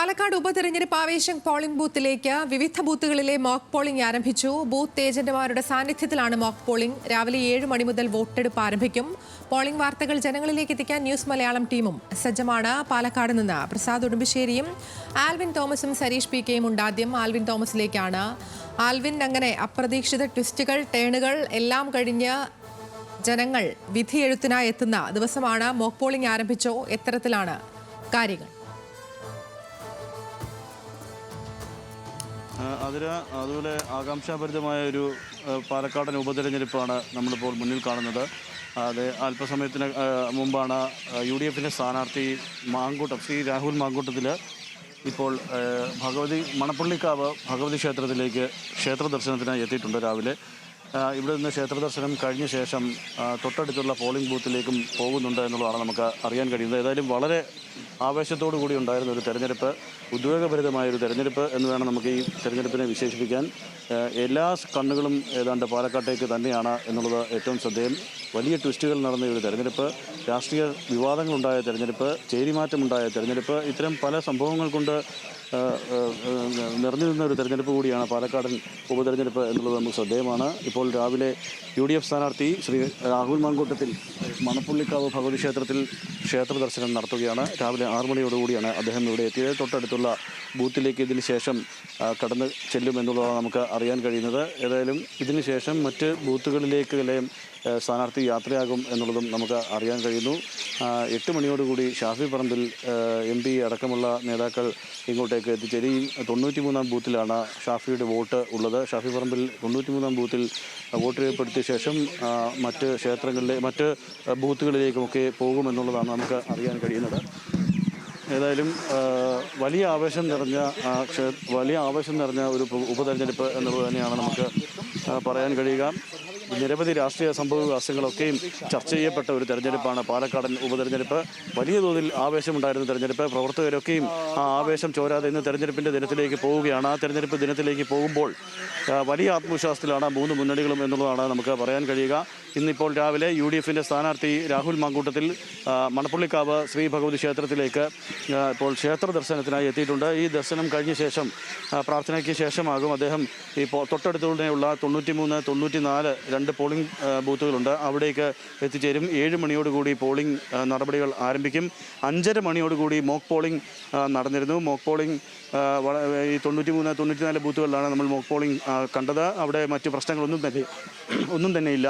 പാലക്കാട് ഉപതെരഞ്ഞെടുപ്പ് ആവേശം പോളിംഗ് ബൂത്തിലേക്ക് വിവിധ ബൂത്തുകളിലെ മോക്ക് പോളിംഗ് ആരംഭിച്ചു. ബൂത്ത് ഏജന്റുമാരുടെ സാന്നിധ്യത്തിലാണ് മോക്ക് പോളിംഗ്. രാവിലെ 7 മണി മുതൽ വോട്ടെടുപ്പ് ആരംഭിക്കും. പോളിംഗ് വാർത്തകൾ ജനങ്ങളിലേക്ക് എത്തിക്കാൻ ന്യൂസ് മലയാളം ടീമും സജ്ജമാണ്. പാലക്കാട് നിന്ന് പ്രസാദ് ഉടുമ്പശ്ശേരിയും ആൽവിൻ തോമസും സരീഷ് പി കെയും ഉണ്ടാദ്യം. ആൽവിൻ തോമസിലേക്കാണ്. ആൽവിൻ, അങ്ങനെ അപ്രതീക്ഷിത ട്വിസ്റ്റുകൾ, ടേണുകൾ എല്ലാം കഴിഞ്ഞ് ജനങ്ങൾ വിധിയെഴുത്തിനായി എത്തുന്ന ദിവസമാണ്. Mock polling ആരംഭിച്ചോ? എത്തരത്തിലാണ് കാര്യങ്ങൾ? അതുപോലെ ആകാംക്ഷാഭരിതമായ ഒരു പാലക്കാടൻ ഉപതെരഞ്ഞെടുപ്പാണ് നമ്മളിപ്പോൾ മുന്നിൽ കാണുന്നത്. അത് അല്പസമയത്തിന് മുമ്പാണ് UDFിൻ്റെ സ്ഥാനാർത്ഥി മാങ്കൂട്ടം ശ്രീ രാഹുൽ മാങ്കൂട്ടത്തിൽ ഇപ്പോൾ മണപ്പള്ളിക്കാവ് ഭഗവതി ക്ഷേത്രത്തിലേക്ക് ക്ഷേത്ര ദർശനത്തിനായി എത്തിയിട്ടുണ്ട്. രാവിലെ ഇവിടെ നിന്ന് ക്ഷേത്ര ദർശനം കഴിഞ്ഞ ശേഷം തൊട്ടടുത്തുള്ള പോളിംഗ് ബൂത്തിലേക്കും പോകുന്നുണ്ട് എന്നുള്ളതാണ് നമുക്ക് അറിയാൻ കഴിയുന്നത്. ഏതായാലും വളരെ ആവേശത്തോടു കൂടി ഉണ്ടായിരുന്ന ഒരു തെരഞ്ഞെടുപ്പ്, ഉദ്വേഗഭരിതമായൊരു തെരഞ്ഞെടുപ്പ് എന്ന് വേണം നമുക്ക് ഈ തെരഞ്ഞെടുപ്പിനെ വിശേഷിപ്പിക്കാൻ. എല്ലാ കണ്ണുകളും ഏതാണ്ട് പാലക്കാട്ടേക്ക് തന്നെയാണ് എന്നുള്ളത് ഏറ്റവും ശ്രദ്ധേയം. വലിയ ട്വിസ്റ്റുകൾ നടന്ന ഒരു തെരഞ്ഞെടുപ്പ്, രാഷ്ട്രീയ വിവാദങ്ങളുണ്ടായ തെരഞ്ഞെടുപ്പ്, ചേരിമാറ്റമുണ്ടായ തെരഞ്ഞെടുപ്പ്, ഇത്തരം പല സംഭവങ്ങൾ കൊണ്ട് നിറഞ്ഞു നിന്ന ഒരു തെരഞ്ഞെടുപ്പ് കൂടിയാണ് പാലക്കാടൻ ഉപതെരഞ്ഞെടുപ്പ് എന്നുള്ളത് നമുക്ക് ശ്രദ്ധേയമാണ്. ഇപ്പോൾ രാവിലെ UDF സ്ഥാനാർത്ഥി ശ്രീ രാഹുൽ മാങ്കൂട്ടത്തിൽ മണപ്പുള്ളിക്കാവ് ഭഗവതി ക്ഷേത്രത്തിൽ ക്ഷേത്ര ദർശനം നടത്തുകയാണ്. രാവിലെ 6 മണിയോടുകൂടിയാണ് അദ്ദേഹം ഇവിടെ എത്തിയത്. തൊട്ടടുത്തുള്ള ബൂത്തിലേക്ക് ഇതിന് ശേഷം കടന്ന് ചെല്ലുമെന്നുള്ളതാണ് നമുക്ക് അറിയാൻ കഴിയുന്നത്. ഏതായാലും ഇതിന് ശേഷം മറ്റ് ബൂത്തുകളിലേക്ക് സ്ഥാനാർത്ഥി യാത്രയാകും എന്നുള്ളതും നമുക്ക് അറിയാൻ കഴിയുന്നു. 8 മണിയോടുകൂടി ഷാഫി പറമ്പിൽ MP അടക്കമുള്ള നേതാക്കൾ ഇങ്ങോട്ടേക്ക് എത്തിച്ചേരും. 93-ാം ബൂത്തിലാണ് ഷാഫിയുടെ വോട്ട് ഉള്ളത്. ഷാഫി പറമ്പിൽ 93-ാം ബൂത്തിൽ വോട്ട് രേഖപ്പെടുത്തിയ ശേഷം മറ്റ് മറ്റ് ബൂത്തുകളിലേക്കുമൊക്കെ പോകുമെന്നുള്ളതാണ് നമുക്ക് അറിയാൻ കഴിയുന്നത്. ഏതായാലും വലിയ ആവേശം നിറഞ്ഞ ഒരു ഉപതെരഞ്ഞെടുപ്പ് എന്നുള്ളത് തന്നെയാണ് നമുക്ക് പറയാൻ കഴിയുക. നിരവധി രാഷ്ട്രീയ സംഭവവികാസങ്ങളൊക്കെയും ചർച്ച ചെയ്യപ്പെട്ട ഒരു തെരഞ്ഞെടുപ്പാണ് പാലക്കാടൻ ഉപതെരഞ്ഞെടുപ്പ്. വലിയ തോതിൽ ആവേശമുണ്ടായിരുന്ന തെരഞ്ഞെടുപ്പ്. പ്രവർത്തകരൊക്കെയും ആ ആവേശം ചോരാതെ ഇന്ന് തെരഞ്ഞെടുപ്പിൻ്റെ ദിനത്തിലേക്ക് പോവുകയാണ്. ആ തെരഞ്ഞെടുപ്പ് ദിനത്തിലേക്ക് പോകുമ്പോൾ വലിയ ആത്മവിശ്വാസത്തിലാണ് 3 മുന്നണികളും എന്നുള്ളതാണ് നമുക്ക് പറയാൻ കഴിയുക. ഇന്നിപ്പോൾ രാവിലെ UDFിൻ്റെ സ്ഥാനാർത്ഥി രാഹുൽ മാങ്കൂട്ടത്തിൽ മണപ്പുള്ളിക്കാവ് ശ്രീ ഭഗവതി ക്ഷേത്രത്തിലേക്ക് ഇപ്പോൾ ക്ഷേത്ര ദർശനത്തിനായി എത്തിയിട്ടുണ്ട്. ഈ ദർശനം കഴിഞ്ഞ ശേഷം പ്രാർത്ഥനയ്ക്ക് ശേഷമാകും അദ്ദേഹം ഇപ്പോൾ തൊട്ടടുത്തുള്ള 93, 94 2 പോളിംഗ് ബൂത്തുകളുണ്ട്. അവിടേക്ക് എത്തിച്ചേരും. 7 മണിയോടുകൂടി പോളിംഗ് നടപടികൾ ആരംഭിക്കും. 5:30 മണിയോടുകൂടി മോക്ക് പോളിംഗ് നടന്നിരുന്നു. മോക്ക് പോളിംഗ് ഈ 93, 94 ബൂത്തുകളിലാണ് നമ്മൾ മോക്ക് പോളിംഗ് കണ്ടത്. അവിടെ മറ്റ് പ്രശ്നങ്ങളൊന്നും തന്നെയില്ല,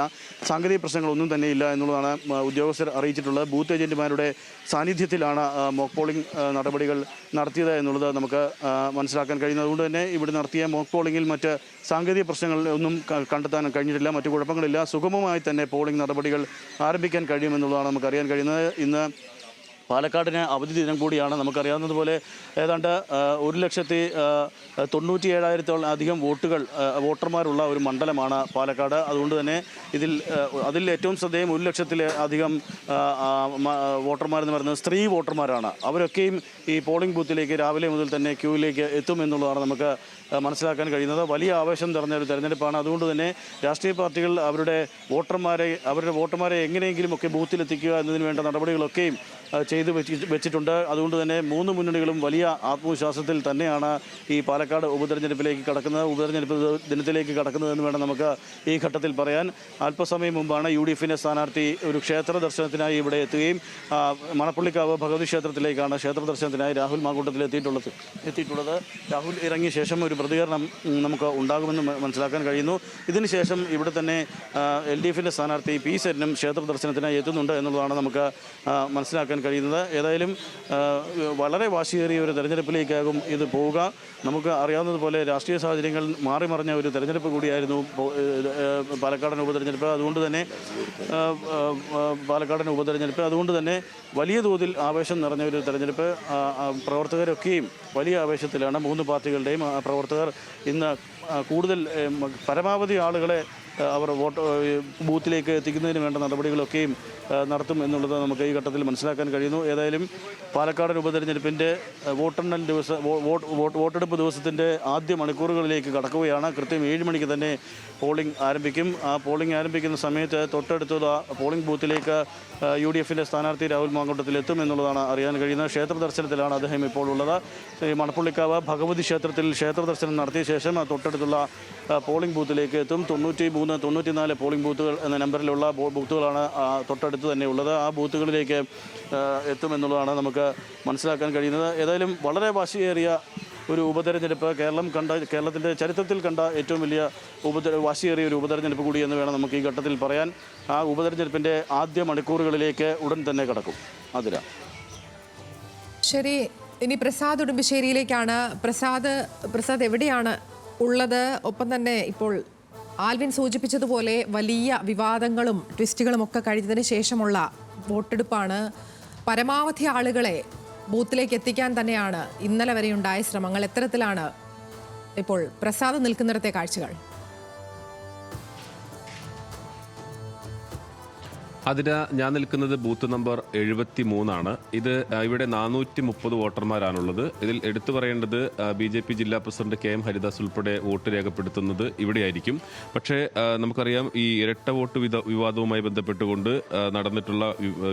സാങ്കേതിക പ്രശ്നങ്ങളൊന്നും തന്നെയില്ല എന്നുള്ളതാണ് ഉദ്യോഗസ്ഥർ അറിയിച്ചിട്ടുള്ളത്. ബൂത്ത് ഏജന്റുമാരുടെ സാന്നിധ്യത്തിലാണ് മോക്ക് പോളിംഗ് നടപടികൾ നടത്തിയത് എന്നുള്ളത് നമുക്ക് മനസ്സിലാക്കാൻ കഴിയുന്നത്. അതുകൊണ്ട് തന്നെ ഇവിടെ നടത്തിയ മോക്ക് പോളിംഗിൽ മറ്റ് സാങ്കേതിക പ്രശ്നങ്ങൾ ഒന്നും കണ്ടെത്താൻ കഴിഞ്ഞിട്ടില്ല, മറ്റു കുഴപ്പങ്ങളില്ല. സുഗമമായി തന്നെ പോളിംഗ് നടപടികൾ ആരംഭിക്കാൻ കഴിയുമെന്നുള്ളതാണ് നമുക്കറിയാൻ കഴിയുന്നത്. ഇന്ന് പാലക്കാടിന് അവധി ദിനം കൂടിയാണ്. നമുക്കറിയാവുന്നതുപോലെ ഏതാണ്ട് 1,97,000 അധികം വോട്ടർമാരുള്ള ഒരു മണ്ഡലമാണ് പാലക്കാട്. അതുകൊണ്ട് തന്നെ അതിൽ ഏറ്റവും ശ്രദ്ധേയം 1,00,000 അധികം വോട്ടർമാരെന്ന് പറയുന്നത് സ്ത്രീ വോട്ടർമാരാണ്. അവരൊക്കെയും ഈ പോളിംഗ് ബൂത്തിലേക്ക് രാവിലെ മുതൽ തന്നെ ക്യൂവിലേക്ക് എത്തുമെന്നുള്ളതാണ് നമുക്ക് മനസ്സിലാക്കാൻ കഴിയുന്നത്. വലിയ ആവേശം നിറഞ്ഞ ഒരു തെരഞ്ഞെടുപ്പാണ്. അതുകൊണ്ട് തന്നെ രാഷ്ട്രീയ പാർട്ടികൾ അവരുടെ വോട്ടർമാരെ എങ്ങനെയെങ്കിലുമൊക്കെ ബൂത്തിലെത്തിക്കുക എന്നതിന് വേണ്ട നടപടികളൊക്കെയും ചെയ്തു വെച്ചിട്ടുണ്ട്. അതുകൊണ്ട് തന്നെ 3 മുന്നണികളും വലിയ ആത്മവിശ്വാസത്തിൽ തന്നെയാണ് ഈ പാലക്കാട് ഉപതെരഞ്ഞെടുപ്പിലേക്ക് ഉപതെരഞ്ഞെടുപ്പ് ദിനത്തിലേക്ക് കടക്കുന്നതെന്ന് വേണം നമുക്ക് ഈ ഘട്ടത്തിൽ പറയാൻ. അല്പസമയം മുമ്പാണ് UDFിൻ്റെ സ്ഥാനാർത്ഥി ഒരു ക്ഷേത്ര ദർശനത്തിനായി ഇവിടെ എത്തുകയും മണപ്പുള്ളിക്കാവ് ഭഗവതി ക്ഷേത്രത്തിലേക്കാണ് ക്ഷേത്ര ദർശനത്തിനായി രാഹുൽ മാങ്കൂട്ടത്തിൽ എത്തിയിട്ടുള്ളത്. രാഹുൽ ഇറങ്ങിയ ശേഷം ഒരു പ്രതികരണം നമുക്ക് ഉണ്ടാകുമെന്ന് മനസ്സിലാക്കാൻ കഴിയുന്നു. ഇതിനുശേഷം ഇവിടെ തന്നെ LDFിൻ്റെ സ്ഥാനാർത്ഥി P. സെന്നും ക്ഷേത്ര ദർശനത്തിനായി എത്തുന്നുണ്ട് എന്നുള്ളതാണ് നമുക്ക് മനസ്സിലാക്കാൻ കഴിയുന്നത്. ഏതായാലും വളരെ വാശിയേറിയ ഒരു തെരഞ്ഞെടുപ്പിലേക്കാകും ഇത് പോവുക. നമുക്ക് അറിയാവുന്നതുപോലെ രാഷ്ട്രീയ സാഹചര്യങ്ങൾ മാറിമറിഞ്ഞ ഒരു തെരഞ്ഞെടുപ്പ് കൂടിയായിരുന്നു പാലക്കാടൻ ഉപതെരഞ്ഞെടുപ്പ്. അതുകൊണ്ട് തന്നെ വലിയ തോതിൽ ആവേശം നിറഞ്ഞ ഒരു തെരഞ്ഞെടുപ്പ്. പ്രവർത്തകരൊക്കെയും വലിയ ആവേശത്തിലാണ്. 3 പാർട്ടികളുടെയും പ്രവർത്തകർ ഇന്ന് കൂടുതൽ പരമാവധി ആളുകളെ അവർ ബൂത്തിലേക്ക് എത്തിക്കുന്നതിന് വേണ്ട നടപടികളൊക്കെയും നടത്തും എന്നുള്ളത് നമുക്ക് ഈ ഘട്ടത്തിൽ മനസ്സിലാക്കാൻ കഴിയുന്നു. ഏതായാലും പാലക്കാട് ഉപതെരഞ്ഞെടുപ്പിൻ്റെ വോട്ടെടുപ്പ് ദിവസത്തിൻ്റെ ആദ്യ മണിക്കൂറുകളിലേക്ക് കടക്കുകയാണ്. കൃത്യം 7 മണിക്ക് തന്നെ പോളിംഗ് ആരംഭിക്കും. ആ പോളിംഗ് ആരംഭിക്കുന്ന സമയത്ത് തൊട്ടടുത്തുള്ള പോളിംഗ് ബൂത്തിലേക്ക് UDFിൻ്റെ സ്ഥാനാർത്ഥി രാഹുൽ മാങ്കൂട്ടത്തിൽ എത്തും എന്നുള്ളതാണ് അറിയാൻ കഴിയുന്നത്. ക്ഷേത്ര ദർശനത്തിലാണ് അദ്ദേഹം ഇപ്പോൾ ഉള്ളത്. മണപ്പുള്ളിക്കാവ് ഭഗവതി ക്ഷേത്രത്തിൽ ക്ഷേത്ര ദർശനം നടത്തിയ ശേഷം തൊട്ടടുത്തുള്ള പോളിംഗ് ബൂത്തിലേക്ക് എത്തും. 93, 94 പോളിംഗ് ബൂത്തുകൾ എന്ന നമ്പറിലുള്ള ബൂത്തുകളാണ് തൊട്ടടുത്ത് തന്നെ ഉള്ളത്. ആ ബൂത്തുകളിലേക്ക് എത്തുമെന്നുള്ളതാണ് നമുക്ക് മനസ്സിലാക്കാൻ കഴിയുന്നത്. ഏതായാലും വളരെ വാശിയേറിയ ഒരു ഉപതെരഞ്ഞെടുപ്പ് കേരളത്തിൻ്റെ ചരിത്രത്തിൽ കണ്ട ഏറ്റവും വലിയ വാശിയേറിയ ഒരു ഉപതെരഞ്ഞെടുപ്പ് കൂടി എന്ന് വേണം നമുക്ക് ഈ ഘട്ടത്തിൽ പറയാൻ. ആ ഉപതെരഞ്ഞെടുപ്പിൻ്റെ ആദ്യ മണിക്കൂറുകളിലേക്ക് ഉടൻ തന്നെ കടക്കും. അതിര ശരി, ഇനി പ്രസാദ് ഉടുമ്പശ്ശേരിയിലേക്കാണ്. പ്രസാദ് എവിടെയാണ് ഉള്ളത്? ഒപ്പം തന്നെ ഇപ്പോൾ ആൽവിൻ സൂചിപ്പിച്ചതുപോലെ വലിയ വിവാദങ്ങളും ട്വിസ്റ്റുകളും ഒക്കെ കഴിഞ്ഞതിന് ശേഷമുള്ള വോട്ടെടുപ്പാണ്. പരമാവധി ആളുകളെ ബൂത്തിലേക്ക് എത്തിക്കാൻ തന്നെയാണ് ഇന്നലെ വരെ ഉണ്ടായ ശ്രമങ്ങൾ. എത്തരത്തിലാണ് ഇപ്പോൾ പ്രസാദ് നിൽക്കുന്നിടത്തെ കാഴ്ചകൾ? അതിന് ഞാൻ നിൽക്കുന്നത് ബൂത്ത് നമ്പർ 73 ഇത് ഇവിടെ 430 വോട്ടർമാരാണുള്ളത്. ഇതിൽ എടുത്തു പറയേണ്ടത് BJP ജില്ലാ പ്രസിഡന്റ് KM ഹരിദാസ് ഉൾപ്പെടെ വോട്ട് രേഖപ്പെടുത്തുന്നത് ഇവിടെയായിരിക്കും. പക്ഷേ നമുക്കറിയാം, ഈ ഇരട്ട വോട്ട് വിവാദവുമായി ബന്ധപ്പെട്ടുകൊണ്ട് നടന്നിട്ടുള്ള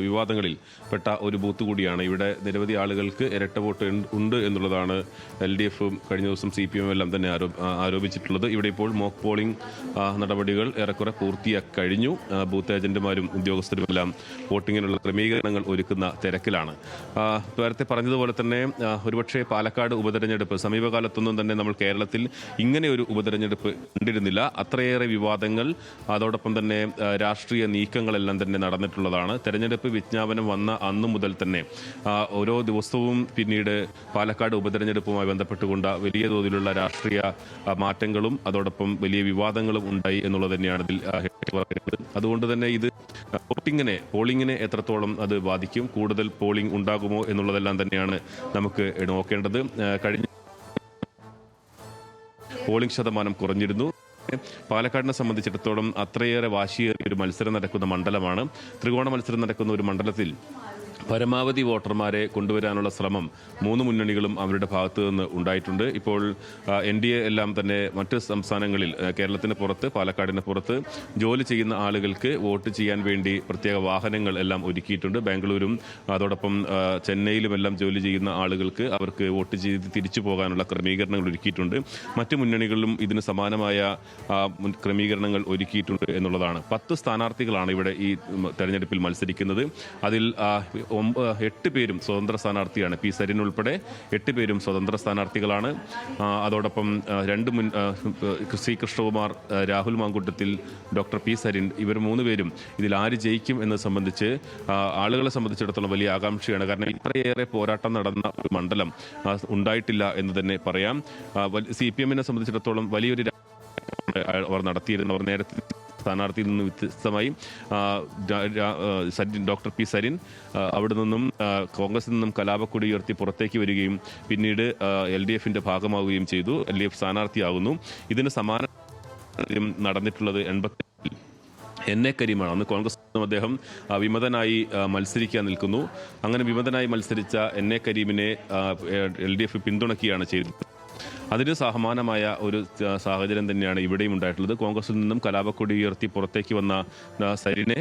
വിവാദങ്ങളിൽ പെട്ട ഒരു ബൂത്ത് കൂടിയാണ്. ഇവിടെ നിരവധി ആളുകൾക്ക് ഇരട്ട വോട്ട് ഉണ്ട് എന്നുള്ളതാണ് LDFും കഴിഞ്ഞ ദിവസം CPM എല്ലാം തന്നെ ആരോപിച്ചിട്ടുള്ളത്. ഇവിടെ ഇപ്പോൾ മോക്ക് പോളിംഗ് നടപടികൾ ഏറെക്കുറെ പൂർത്തിയാക്കി കഴിഞ്ഞു. ബൂത്ത് ഏജന്റുമാരും ഉദ്യോഗസ്ഥരുമെല്ലാം വോട്ടിങ്ങിനുള്ള ക്രമീകരണങ്ങൾ ഒരുക്കുന്ന തിരക്കിലാണ്. നേരത്തെ പറഞ്ഞതുപോലെ തന്നെ ഒരുപക്ഷെ പാലക്കാട് ഉപതെരഞ്ഞെടുപ്പ് സമീപകാലത്തൊന്നും തന്നെ നമ്മൾ കേരളത്തിൽ ഇങ്ങനെ ഒരു ഉപതെരഞ്ഞെടുപ്പ് കണ്ടിരുന്നില്ല. അത്രയേറെ വിവാദങ്ങൾ, അതോടൊപ്പം തന്നെ രാഷ്ട്രീയ നീക്കങ്ങളെല്ലാം തന്നെ നടന്നിട്ടുള്ളതാണ്. തെരഞ്ഞെടുപ്പ് വിജ്ഞാപനം വന്ന അന്നു മുതൽ തന്നെ ഓരോ ദിവസവും പിന്നീട് പാലക്കാട് ഉപതെരഞ്ഞെടുപ്പുമായി ബന്ധപ്പെട്ടുകൊണ്ട് വലിയ തോതിലുള്ള രാഷ്ട്രീയ മാറ്റങ്ങളും അതോടൊപ്പം വലിയ വിവാദങ്ങളും ഉണ്ടായി എന്നുള്ളത് തന്നെയാണ് ഇതിൽ പറയുന്നത്. അതുകൊണ്ട് തന്നെ ഇത് പോളിംഗിനെ എത്രത്തോളം അത് ബാധിക്കും, കൂടുതൽ പോളിംഗ് ഉണ്ടാകുമോ എന്നുള്ളതെല്ലാം തന്നെയാണ് നമുക്ക് നോക്കേണ്ടത്. കഴിഞ്ഞ പോളിംഗ് ശതമാനം കുറഞ്ഞിരുന്നു. പാലക്കാടിനെ സംബന്ധിച്ചിടത്തോളം അത്രയേറെ വാശിയേറിയ ഒരു മത്സരം നടക്കുന്ന മണ്ഡലമാണ്. ത്രികോണ മത്സരം നടക്കുന്ന ഒരു മണ്ഡലത്തിൽ പരമാവധി വോട്ടർമാരെ കൊണ്ടുവരാനുള്ള ശ്രമം 3 മുന്നണികളും അവരുടെ ഭാഗത്ത് നിന്ന് ഉണ്ടായിട്ടുണ്ട്. ഇപ്പോൾ NDA എല്ലാം തന്നെ മറ്റ് സംസ്ഥാനങ്ങളിൽ, കേരളത്തിന് പുറത്ത്, പാലക്കാടിന് പുറത്ത് ജോലി ചെയ്യുന്ന ആളുകൾക്ക് വോട്ട് ചെയ്യാൻ വേണ്ടി പ്രത്യേക വാഹനങ്ങൾ എല്ലാം ഒരുക്കിയിട്ടുണ്ട്. ബാംഗ്ലൂരും അതോടൊപ്പം ചെന്നൈയിലുമെല്ലാം ജോലി ചെയ്യുന്ന ആളുകൾക്ക് അവർക്ക് വോട്ട് ചെയ്ത് തിരിച്ചു പോകാനുള്ള ക്രമീകരണങ്ങൾ ഒരുക്കിയിട്ടുണ്ട്. മറ്റ് മുന്നണികളിലും ഇതിന് സമാനമായ ക്രമീകരണങ്ങൾ ഒരുക്കിയിട്ടുണ്ട് എന്നുള്ളതാണ്. 10 സ്ഥാനാർത്ഥികളാണ് ഇവിടെ ഈ തെരഞ്ഞെടുപ്പിൽ മത്സരിക്കുന്നത്. അതിൽ 8 പേരും സ്വതന്ത്ര സ്ഥാനാർത്ഥിയാണ്. P. സരിൻ ഉൾപ്പെടെ 8 പേരും സ്വതന്ത്ര സ്ഥാനാർത്ഥികളാണ്. അതോടൊപ്പം 2 C. Krishnakumar, Rahul Mamkoottathil, doctor P. Sarin, ഇവർ 3 പേരും ഇതിൽ ആര് ജയിക്കും എന്നത് സംബന്ധിച്ച് ആളുകളെ സംബന്ധിച്ചിടത്തോളം വലിയ ആകാംക്ഷയാണ്. കാരണം ഇത്രയേറെ പോരാട്ടം നടന്ന ഒരു മണ്ഡലം ഉണ്ടായിട്ടില്ല എന്ന് തന്നെ പറയാം. CPM-നെ സംബന്ധിച്ചിടത്തോളം വലിയൊരു അവർ നടത്തിയിരുന്നു. അവർ നേരത്തെ സ്ഥാനാർത്ഥിയിൽ നിന്ന് വ്യത്യസ്തമായി ഡോക്ടർ P. സരിൻ അവിടെ നിന്നും കോൺഗ്രസിൽ നിന്നും കലാപക്കൊടി ഉയർത്തി പുറത്തേക്ക് വരികയും പിന്നീട് LDFിൻ്റെ ഭാഗമാവുകയും ചെയ്തു. LDF സ്ഥാനാർത്ഥിയാകുന്നു. ഇതിന് സമാന നടന്നിട്ടുള്ളത് 80 NA കരീമാണ്. അന്ന് കോൺഗ്രസ് അദ്ദേഹം വിമതനായി മത്സരിക്കാൻ നിൽക്കുന്നു. അങ്ങനെ വിമതനായി മത്സരിച്ച NA കരീമിനെ LDF പിന്തുണയ്ക്കുകയാണ് ചെയ്തത്. അതിന് സമാനമായ ഒരു സാഹചര്യം തന്നെയാണ് ഇവിടെയും ഉണ്ടായിട്ടുള്ളത്. കോൺഗ്രസിൽ നിന്നും കലാപക്കൊടി ഉയർത്തി പുറത്തേക്ക് വന്ന സരിനെ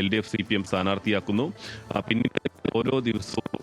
LDF CPM സ്ഥാനാർത്ഥിയാക്കുന്നു. പിന്നീട് ഓരോ ദിവസവും